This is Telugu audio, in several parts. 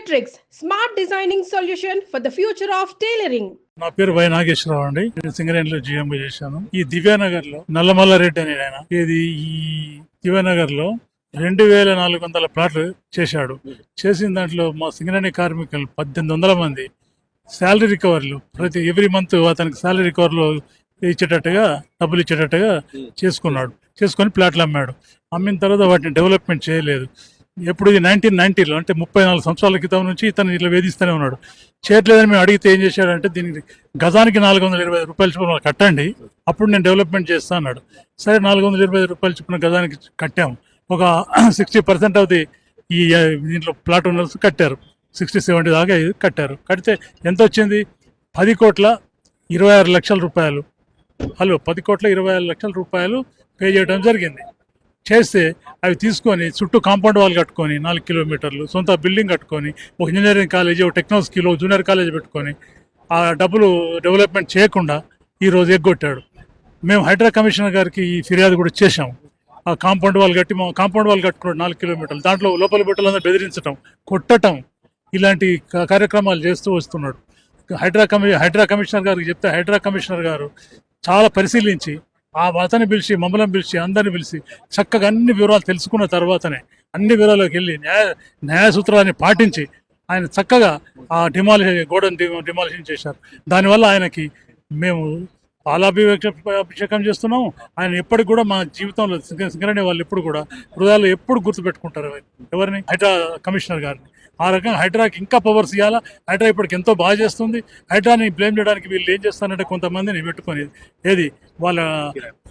Matrix, smart designing solution for the future of tailoring. నా పేరు వై నాగేశ్వరరావు అండి. నేను సింగరేణిలో జీఎంగా చేశాను. ఈ దివ్యానగర్ లో నల్లమల్లారెడ్డి అనే ఆయన ఈ దివ్యానగర్ లో 2400 ప్లాట్లు చేశాడు. చేసిన దాంట్లో మా సింగరేణి కార్మికులు 1800 మంది శాలరీ రికవర్లు ప్రతి ఎవ్రీ మంత్ అతనికి శాలరీ రికవర్లు ఇచ్చేటట్టుగా డబ్బులు ఇచ్చేటట్టుగా చేసుకొని ప్లాట్లు అమ్మాడు. అమ్మిన తర్వాత వాటిని డెవలప్మెంట్ చేయలేదు. ఎప్పుడు ఇది 1990లో అంటే 34 సంవత్సరాల క్రితం నుంచి ఇతను ఇట్లా వేధిస్తూనే ఉన్నాడు. చేయట్లేదని మేము అడిగితే ఏం చేశాడంటే దీనికి గజానికి 425 రూపాయలు చొప్పున కట్టండి, అప్పుడు నేను డెవలప్మెంట్ చేస్తా అన్నాడు. సరే 425 రూపాయలు చొప్పున గజానికి కట్టాము. ఒక 60% ఆఫ్ ది ఈ దీంట్లో ప్లాట్ ఓనర్స్ కట్టారు. 60-70 దాకా కట్టారు. కడితే ఎంత వచ్చింది? 10,26,00,000 రూపాయలు. 10,26,00,000 రూపాయలు పే చేయడం జరిగింది. చేస్తే అవి తీసుకొని చుట్టూ కాంపౌండ్ వాల్ కట్టుకొని 4 కిలోమీటర్లు సొంత బిల్డింగ్ కట్టుకొని ఒక ఇంజనీరింగ్ కాలేజీ, ఒక టెక్నాలజీ స్కూల్, జూనియర్ కాలేజీ పెట్టుకొని ఆ డబ్బులు డెవలప్మెంట్ చేయకుండా ఈరోజు ఎగ్గొట్టాడు. మేము హైడ్రా కమిషనర్ గారికి ఈ ఫిర్యాదు కూడా చేశాము. ఆ కాంపౌండ్ వాల్ కట్టుకున్నాడు 4 కిలోమీటర్లు. దాంట్లో లోపల బట్టలందరూ బెదిరించడం, కొట్టడం ఇలాంటి కార్యక్రమాలు చేస్తూ వస్తున్నాడు. హైడ్రా కమిషనర్ గారికి చెప్తే హైడ్రా కమిషనర్ గారు చాలా పరిశీలించి అతన్ని పిలిచి మమ్మల్ని పిలిచి అందరిని పిలిచి చక్కగా అన్ని వివరాలు తెలుసుకున్న తర్వాతనే అన్ని వివరాల్లోకి వెళ్ళి న్యాయ సూత్రాన్ని పాటించి ఆయన చక్కగా ఆ గోడను డిమాలిషన్ చేశారు. దానివల్ల ఆయనకి మేము పాలాభిషేకం చేస్తున్నాము. ఆయన ఎప్పటికి కూడా మా జీవితంలో సింగరేణి వాళ్ళు ఎప్పుడు కూడా హృదయాల్లో ఎప్పుడు గుర్తుపెట్టుకుంటారు ఎవరిని? హైడ్రా కమిషనర్ గారిని. ఆ రకంగా హైడ్రాకి ఇంకా పవర్స్ ఇవ్వాలా. హైడ్రా ఇప్పటికి ఎంతో బాగా చేస్తుంది. హైడ్రాని బ్లేమ్ చేయడానికి వీళ్ళు ఏం చేస్తారంటే కొంతమందిని పెట్టుకొని వాళ్ళ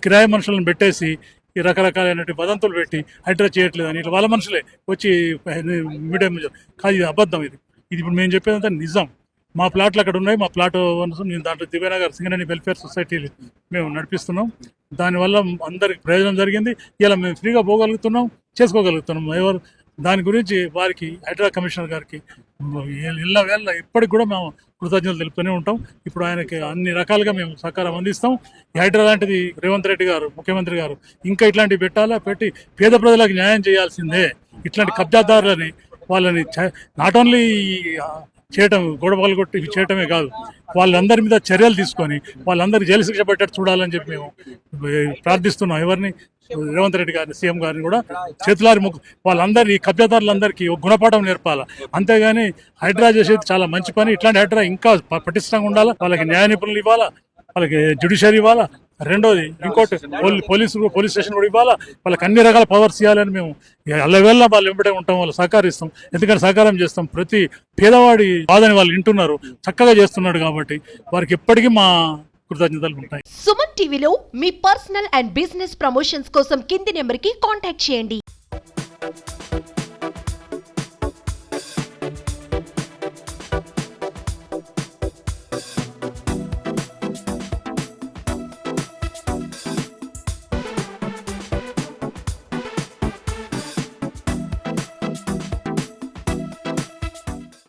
కిరాయి మనుషులను పెట్టేసి ఈ రకరకాలైన వదంతులు పెట్టి హైడ్రా చేయట్లేదని ఇట్లా వాళ్ళ మనుషులే వచ్చి మీడియా కాదు, ఇది అబద్ధం. ఇది ఇప్పుడు మేము చెప్పేదంతా నిజం. మా ప్లాట్లు అక్కడ ఉన్నాయి. మా ప్లాట్ నేను దాంట్లో దివ్యానగర్ సింగరేణి వెల్ఫేర్ సొసైటీ మేము నడిపిస్తున్నాం. దానివల్ల అందరికి ప్రయోజనం జరిగింది. ఇలా మేము ఫ్రీగా పోగలుగుతున్నాం, చేసుకోగలుగుతున్నాం. ఎవరు దాని గురించి వారికి హైడ్రా కమిషనర్ గారికి ఇళ్ళవేళ్ళ ఇప్పటికి కూడా మేము కృతజ్ఞతలు తెలుపుతూనే ఉంటాం. ఇప్పుడు ఆయనకి అన్ని రకాలుగా మేము సహకారం అందిస్తాం. ఈ హైడ్రా లాంటిది రేవంత్ రెడ్డి గారు ముఖ్యమంత్రి గారు ఇంకా ఇట్లాంటివి పెట్టి పేద ప్రజలకు న్యాయం చేయాల్సిందే. ఇట్లాంటి కబ్జాదారులని వాళ్ళని నాట్ ఓన్లీ చేయటం, గొడవలు కొట్టి చేయటమే కాదు, వాళ్ళందరి మీద చర్యలు తీసుకొని వాళ్ళందరికీ జైలు శిక్ష పెట్టట్టు చూడాలని చెప్పి మేము ప్రార్థిస్తున్నాం. ఎవరిని? రేవంత్ రెడ్డి గారిని, సీఎం గారిని కూడా చేతులారి వాళ్ళందరి కబ్జాదారులందరికీ ఒక గుణపాఠం నేర్పాలా. అంతేగాని హైడ్రా చేసేది చాలా మంచి పని. ఇట్లాంటి హైడ్రా ఇంకా పటిష్టంగా ఉండాలా. వాళ్ళకి న్యాయ నిపుణులు ఇవ్వాలా, వాళ్ళకి జ్యుడిషియరీ ఇవ్వాలా. రెండోది ఇంకోటి పోలీస్ స్టేషన్ కూడా ఇవ్వాలా. వాళ్ళకి అన్ని రకాల పవర్స్ ఇవ్వాలని మేము అల్లవేళ్ళ వాళ్ళు వెంబడే ఉంటాం, వాళ్ళు సహకరిస్తాం. ఎందుకంటే సహకారం చేస్తాం. ప్రతి పేదవాడి బాధని వాళ్ళు వింటున్నారు, చక్కగా చేస్తున్నాడు కాబట్టి వారికి ఎప్పటికీ మా కృతజ్ఞతలు ఉంటాయి. సుమన్ టీవీలో మీ పర్సనల్ అండ్ బిజినెస్ ప్రమోషన్స్ కోసం కింది నెంబర్కి కాంటాక్ట్ చేయండి.